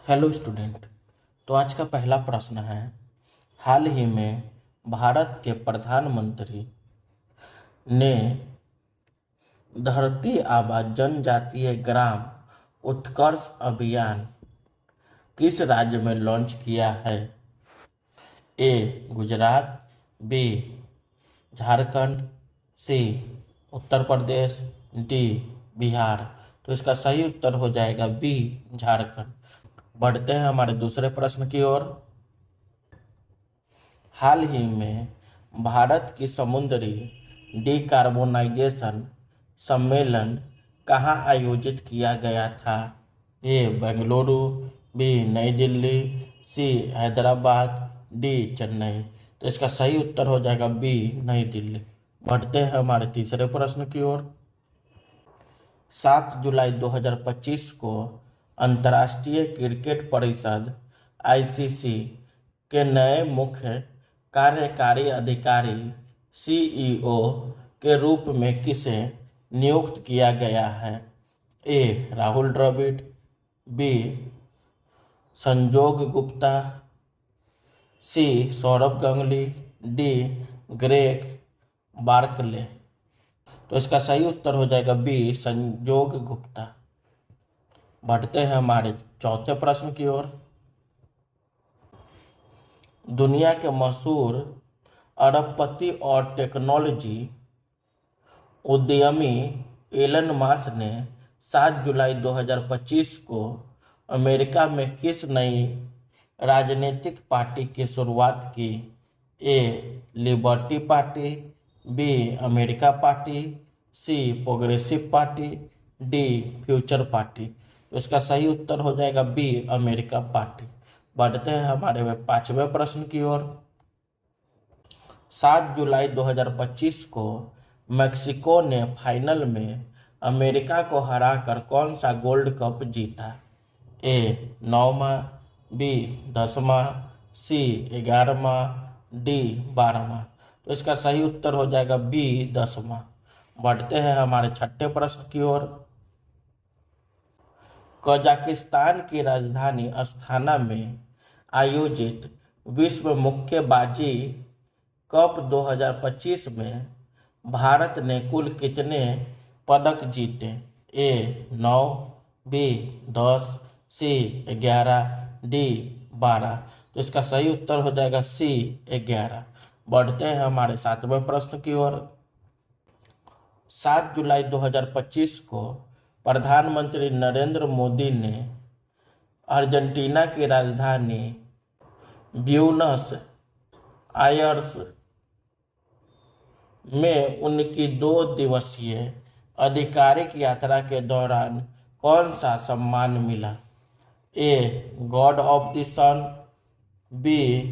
Hello student. तो आज का पहला प्रश्न है, हाल ही में भारत के प्रधानमंत्री ने धरती आबा जनजातीय ग्राम उत्कर्ष अभियान किस राज्य में लॉन्च किया है? ए गुजरात, बी झारखंड, सी उत्तर प्रदेश, डी बिहार। तो इसका सही उत्तर हो जाएगा बी झारखंड। बढ़ते हैं हमारे दूसरे प्रश्न की ओर। हाल ही में भारत की समुद्री डिकार्बोनाइजेशन सम्मेलन कहाँ आयोजित किया गया था? ए बेंगलुरु, बी नई दिल्ली, सी हैदराबाद, डी चेन्नई। तो इसका सही उत्तर हो जाएगा बी नई दिल्ली। बढ़ते हैं हमारे तीसरे प्रश्न की ओर। 7 जुलाई 2025 को अंतर्राष्ट्रीय क्रिकेट परिषद आईसीसी के नए मुख्य कार्यकारी अधिकारी सीईओ के रूप में किसे नियुक्त किया गया है? ए Rahul Dravid, B Sanjog Gupta, C Sourav Ganguly, D Greg Barclay. तो इसका सही उत्तर हो जाएगा बी संजोग गुप्ता। बढ़ते हैं हमारे चौथे प्रश्न की ओर। दुनिया के मशहूर अरबपति और टेक्नोलॉजी उद्यमी एलन मस्क ने 7 जुलाई 2025 को अमेरिका में किस नई राजनीतिक पार्टी की शुरुआत की? A Liberty Party, B America Party, C Progressive Party, D Future Party. तो इसका सही उत्तर हो जाएगा बी अमेरिका पार्टी। बढ़ते हैं हमारे पांचवें प्रश्न की ओर। 7 जुलाई 2025 को मेक्सिको ने फाइनल में अमेरिका को हराकर कौन सा गोल्ड कप जीता? ए 9वां, बी 10वां, सी 11वां, डी 12वां। तो इसका सही उत्तर हो जाएगा बी 10वां। बढ़ते हैं हमारे छठे प्रश्न की ओर। कजाकिस्तान की राजधानी अस्थाना में आयोजित विश्व मुक्केबाजी कप 2025 में भारत ने कुल कितने पदक जीते? ए 9, बी 10, सी 11, डी 12। तो इसका सही उत्तर हो जाएगा सी 11। बढ़ते हैं हमारे सातवें प्रश्न की ओर। 7 जुलाई 2025 को प्रधानमंत्री नरेंद्र मोदी ने अर्जेंटीना की राजधानी ब्यूनस आयर्स में उनकी 2 दिवसीय आधिकारिक यात्रा के दौरान कौन सा सम्मान मिला? A God of the Sun, B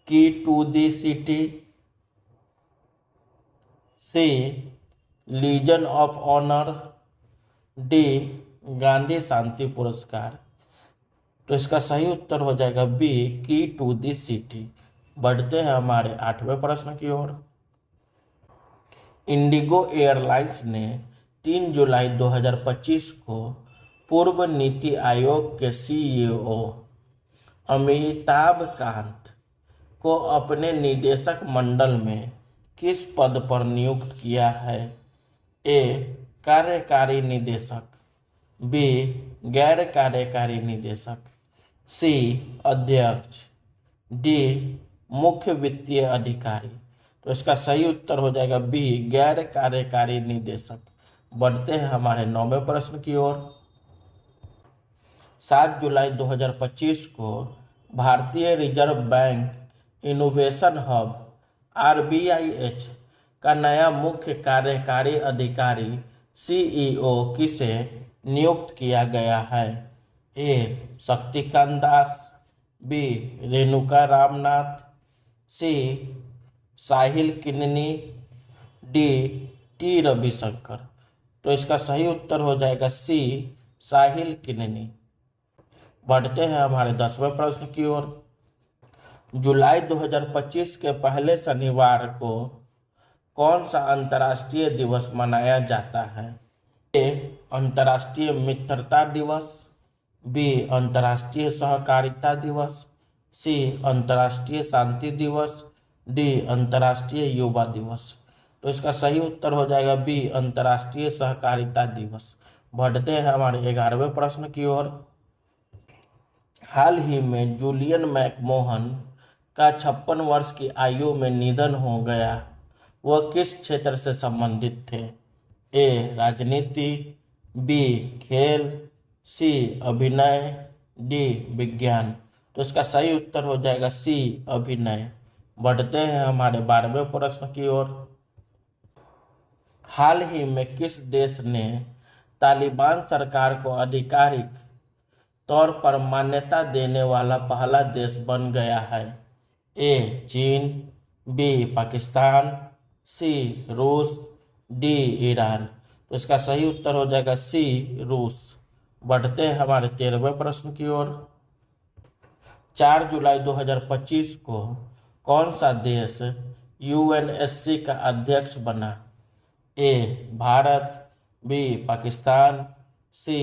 key to the city, C Legion of Honour, D Gandhi शांति पुरस्कार। तो इसका सही उत्तर हो जाएगा B key to the city. बढ़ते हैं हमारे आठवें प्रश्न की ओर। इंडिगो एयरलाइंस ने 3 जुलाई 2025 को पूर्व नीति आयोग के सीईओ अमिताभ कांत को अपने निदेशक मंडल में किस पद पर नियुक्त किया है? ए कार्यकारी निदेशक, बी गैर कार्यकारी निदेशक, सी अध्यक्ष, डी मुख्य वित्तीय अधिकारी। तो इसका सही उत्तर हो जाएगा बी गैर कार्यकारी निदेशक। बढ़ते हैं हमारे 9वें प्रश्न की ओर। 7 जुलाई 2025 को भारतीय reserve bank innovation hub RBIH का नया मुख्य कार्यकारी अधिकारी सीईओ किसे नियुक्त किया गया है? ए शक्तिकांत दास, बी रेणुका रामनाथ, सी साहिल किन्नी, डी टी रविशंकर। तो इसका सही उत्तर हो जाएगा सी साहिल किन्नी। बढ़ते हैं हमारे 10वें प्रश्न की ओर। जुलाई 2025 के पहले शनिवार को कौन सा अंतर्राष्ट्रीय दिवस मनाया जाता है? ए अंतर्राष्ट्रीय मित्रता दिवस, बी अंतर्राष्ट्रीय सहकारिता दिवस, सी अंतर्राष्ट्रीय शांति दिवस, डी अंतर्राष्ट्रीय युवा दिवस। तो इसका सही उत्तर हो जाएगा बी अंतर्राष्ट्रीय सहकारिता दिवस। बढ़ते हैं हमारे 11वें प्रश्न की ओर। हाल ही में जूलियन मैकमोहन का 56 वर्ष की आयु में निधन हो गया। वह किस क्षेत्र से संबंधित थे? ए राजनीति, बी खेल, सी अभिनय, डी विज्ञान। तो इसका सही उत्तर हो जाएगा सी अभिनय। बढ़ते हैं हमारे 12वें प्रश्न की ओर। हाल ही में किस देश ने तालिबान सरकार को आधिकारिक तौर पर मान्यता देने वाला पहला देश बन गया है? ए चीन, बी पाकिस्तान, सी रूस, डी ईरान। तो इसका सही उत्तर हो जाएगा सी रूस। बढ़ते हैं हमारे 13वें प्रश्न की ओर। 4 जुलाई 2025 को कौन सा देश यूएनएससी का अध्यक्ष बना? ए भारत, बी पाकिस्तान, सी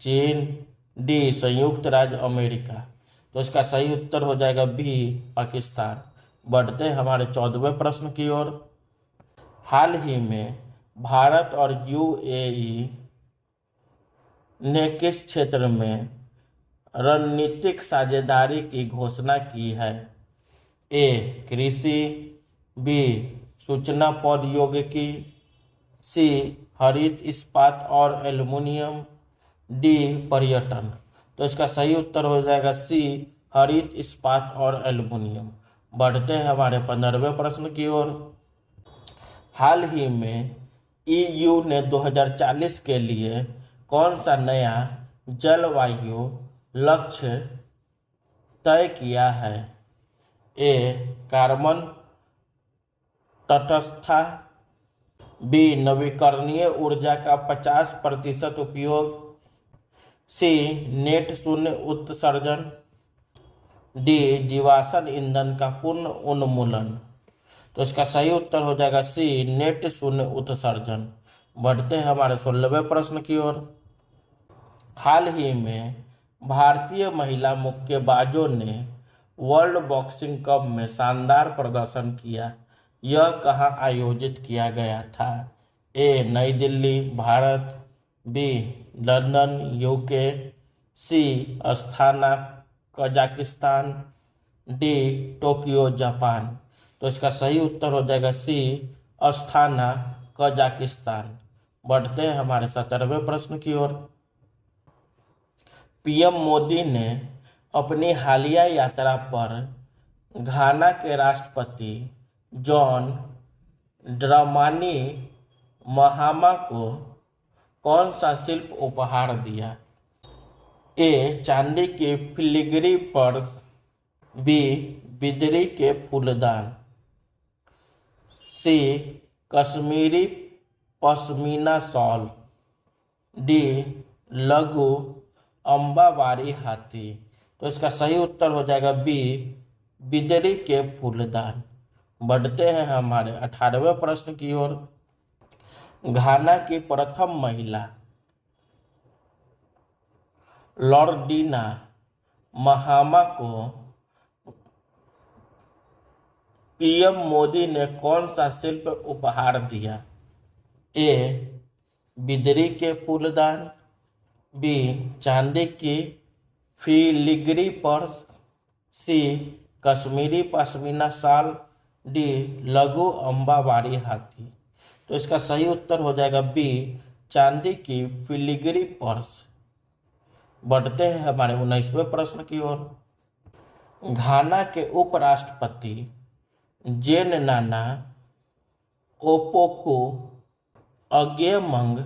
चीन, डी संयुक्त राज्य अमेरिका। तो इसका सही उत्तर हो जाएगा बी पाकिस्तान। बढ़ते हैं हमारे 14वें प्रश्न की ओर। हाल ही में भारत और यूएई ने किस क्षेत्र में रणनीतिक साझेदारी की घोषणा की है? ए कृषि, बी सूचना प्रौद्योगिकी, सी हरित इस्पात और एल्युमिनियम, डी पर्यटन। तो इसका सही उत्तर हो जाएगा सी हरित इस्पात और एल्युमिनियम। बढ़ते हैं हमारे 15वें प्रश्न की ओर। हाल ही में ईयू ने 2040 के लिए कौन सा नया जलवायु लक्ष्य तय किया है? ए कार्बन तटस्थता, बी नवीकरणीय ऊर्जा का 50% उपयोग, सी नेट शून्य उत्सर्जन, डी जीवाश्म ईंधन का पूर्ण उन्मूलन। तो इसका सही उत्तर हो जाएगा सी नेट शून्य उत्सर्जन। बढ़ते हैं हमारे 16वें प्रश्न की ओर। हाल ही में भारतीय महिला मुक्केबाजों ने वर्ल्ड बॉक्सिंग कप में शानदार प्रदर्शन किया। यह कहाँ आयोजित किया गया था? ए नई Delhi Bharat, B London UK, C Astana Kazakhstan, D Tokyo Japan. तो इसका सही उत्तर हो जाएगा सी अस्थाना कजाकिस्तान। बढ़ते हैं हमारे 17वें प्रश्न की ओर। पीएम मोदी ने अपनी हालिया यात्रा पर घाना के राष्ट्रपति जॉन ड्रामानी महामा को कौन सा शिल्प उपहार दिया? ए चांदी के फिलिग्री पर्स, बी बिदरी के फूलदान, सी कश्मीरी पश्मीना शॉल, डी लघु अम्बावारी हाथी। तो इसका सही उत्तर हो जाएगा बी बिदरी के फूलदान। बढ़ते हैं हमारे 18वें प्रश्न की ओर। घाना की प्रथम महिला लॉर्डिना महामा को पीएम मोदी ने कौन सा शिल्प उपहार दिया? ए बिदरी के फूलदान, बी चांदी की फिलिग्री पर्स, सी कश्मीरी पश्मीना शाल, डी लघु अम्बावारी हाथी। तो इसका सही उत्तर हो जाएगा बी चांदी की फिलिग्री पर्स। बढ़ते हैं हमारे 19वें प्रश्न की ओर। घाना के उपराष्ट्रपति जेन नाना ओपोको अगेमंग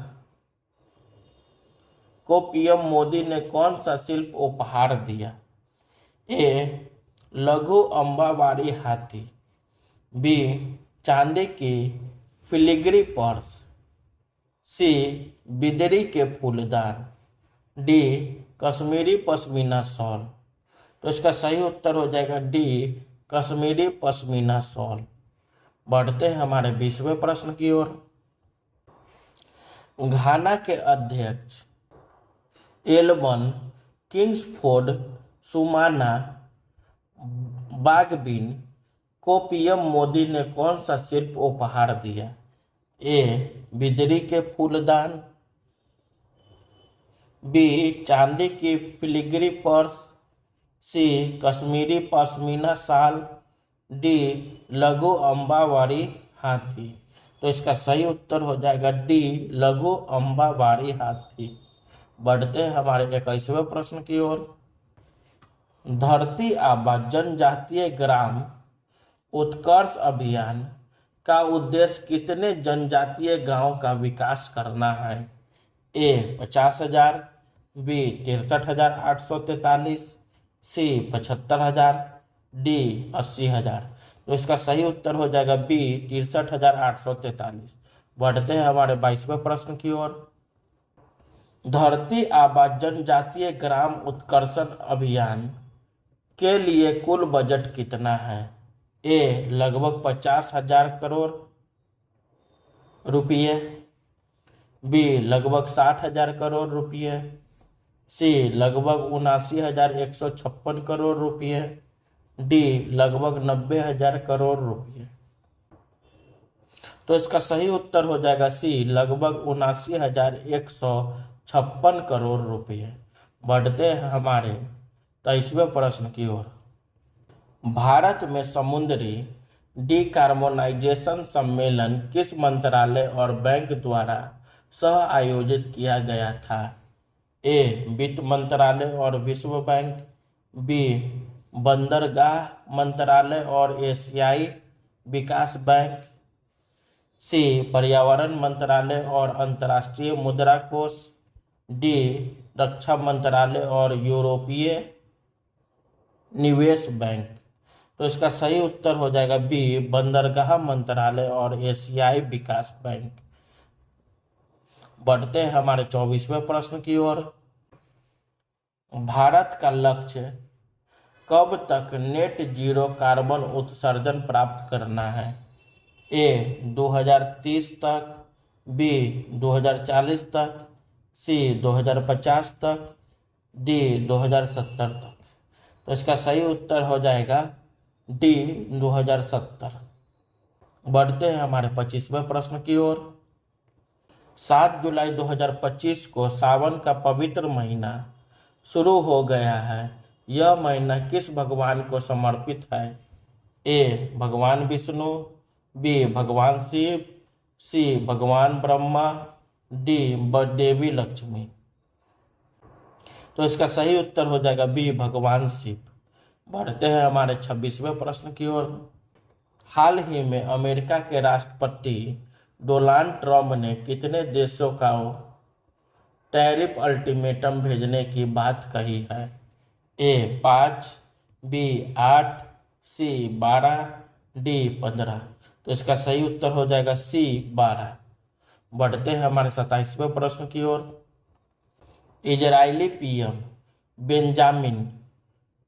को पीएम मोदी ने कौन सा शिल्प उपहार दिया? ए लघु अम्बावारी हाथी, बी चांदी की फिलिग्री पर्स, सी बिदरी के फूलदान, डी कश्मीरी पश्मीना शॉल। तो इसका सही उत्तर हो जाएगा डी कश्मीरी पश्मीना शॉल। बढ़ते हैं हमारे 20वें प्रश्न की ओर। घाना के अध्यक्ष एल्बन किंग्सफोर्ड सुमाना बागबिन को पीएम मोदी ने कौन सा शिल्प उपहार दिया? ए. बिदरी के फूलदान, बी. चांदी की फिलिग्री पर्स, सी. कश्मीरी पश्मीना शाल, डी. लघु अंबावारी हाथी। तो इसका सही उत्तर हो जाएगा डी. लघु अंबावारी हाथी। बढ़ते हैं हमारे 21वें प्रश्न की ओर। धरती आबा जनजातीय ग्राम उत्कर्ष अभियान का उद्देश्य कितने जनजातीय गांव का विकास करना है? ए. 50,000, बी. 63,843, सी. 75,000, डी. 80,000। तो इसका सही उत्तर हो जाएगा बी. 63,843। बढ़ते हैं हमारे 22वें प्रश्न की ओर। धरती आबा जनजातीय ग्राम उत्कर्षण अभियान के लिए कुल बजट कितना है? ए. लगभग 50,000 करोड़ रुपये, बी. लगभग 60,000 करोड़ रुपये, सी. लगभग 79,156 करोड़ रुपये, डी. लगभग 90,000 करोड़ रुपये। तो इसका सही उत्तर हो जाएगा सी. लगभग 79,156 करोड़ रुपये। बढ़ते हैं हमारे 23वें प्रश्न की ओर। भारत में समुद्री डिकार्बोनाइजेशन सम्मेलन किस मंत्रालय और बैंक द्वारा सह आयोजित किया गया था? ए. वित्त मंत्रालय और विश्व बैंक, बी. बंदरगाह मंत्रालय और एशियाई विकास बैंक, सी. पर्यावरण मंत्रालय और अंतर्राष्ट्रीय मुद्रा कोष, डी. रक्षा मंत्रालय और यूरोपीय निवेश बैंक। तो इसका सही उत्तर हो जाएगा बी. बंदरगाह मंत्रालय और एशियाई विकास बैंक। बढ़ते हैं हमारे 24वें प्रश्न की ओर। भारत का लक्ष्य कब तक नेट जीरो कार्बन उत्सर्जन प्राप्त करना है? ए. 2030 तक, बी. 2040 तक, सी. 2050 तक, डी. 2070 तक। तो इसका सही उत्तर हो जाएगा डी. 2070। बढ़ते हैं हमारे 25वें प्रश्न की ओर। 7 जुलाई 2025 को सावन का पवित्र महीना शुरू हो गया है। यह महीना किस भगवान को समर्पित है? ए. भगवान विष्णु, बी. भगवान शिव, सी. भगवान ब्रह्मा, डी. देवी लक्ष्मी। तो इसका सही उत्तर हो जाएगा बी. भगवान शिव। बढ़ते हैं हमारे 26वें प्रश्न की ओर। हाल ही में अमेरिका के राष्ट्रपति डोनाल्ड ट्रंप ने कितने देशों का टैरिफ अल्टीमेटम भेजने की बात कही है? ए. 5, बी. 8, सी. 12, डी. 15। तो इसका सही उत्तर हो जाएगा सी. 12। बढ़ते हैं हमारे 27वें प्रश्न की ओर। इजरायली पीएम बेंजामिन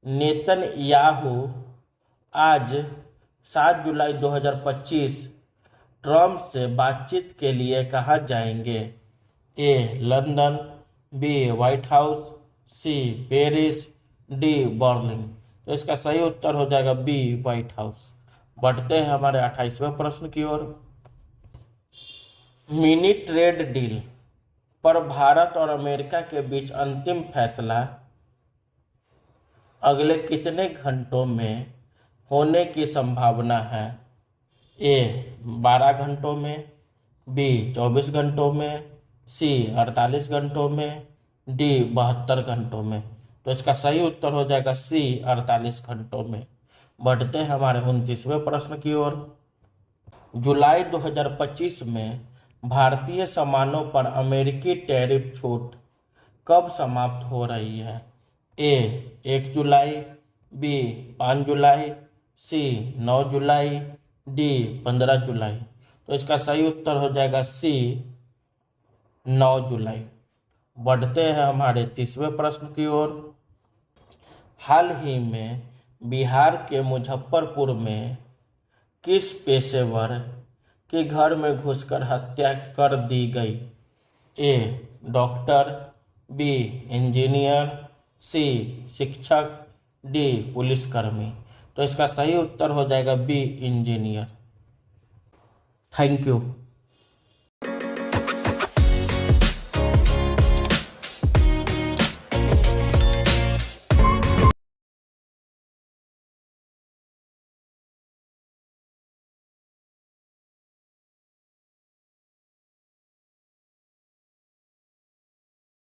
नेतन्याहू आज 7 जुलाई 2025 ट्रंप से बातचीत के लिए कहाँ जाएंगे? A. London, B. White House, C. Paris, D. Berlin. तो इसका सही उत्तर हो जाएगा बी. White house. बढ़ते हैं हमारे 28वें प्रश्न की ओर। मिनी ट्रेड डील पर भारत और अमेरिका के बीच अंतिम फैसला अगले कितने घंटों में होने की संभावना है? ए. 12 घंटों में, बी. 24 घंटों में, सी. 48 घंटों में, डी. 72 घंटों में। तो इसका सही उत्तर हो जाएगा सी. 48 घंटों में। बढ़ते हैं हमारे 29वें प्रश्न की ओर। जुलाई 2025 में भारतीय सामानों पर अमेरिकी टैरिफ छूट कब समाप्त हो रही है? ए. 1 जुलाई, बी. 5 जुलाई, सी. 9 जुलाई, डी. 15 जुलाई। तो इसका सही उत्तर हो जाएगा सी. 9 जुलाई। बढ़ते हैं हमारे 30वें प्रश्न की ओर। हाल ही में बिहार के मुजफ्फरपुर में किस पेशेवर के घर में घुसकर हत्या कर दी गई? A. Doctor, B. Engineer, C शिक्षक, डी पुलिसकर्मी। तो इसका सही उत्तर हो जाएगा बी इंजीनियर। Thank you.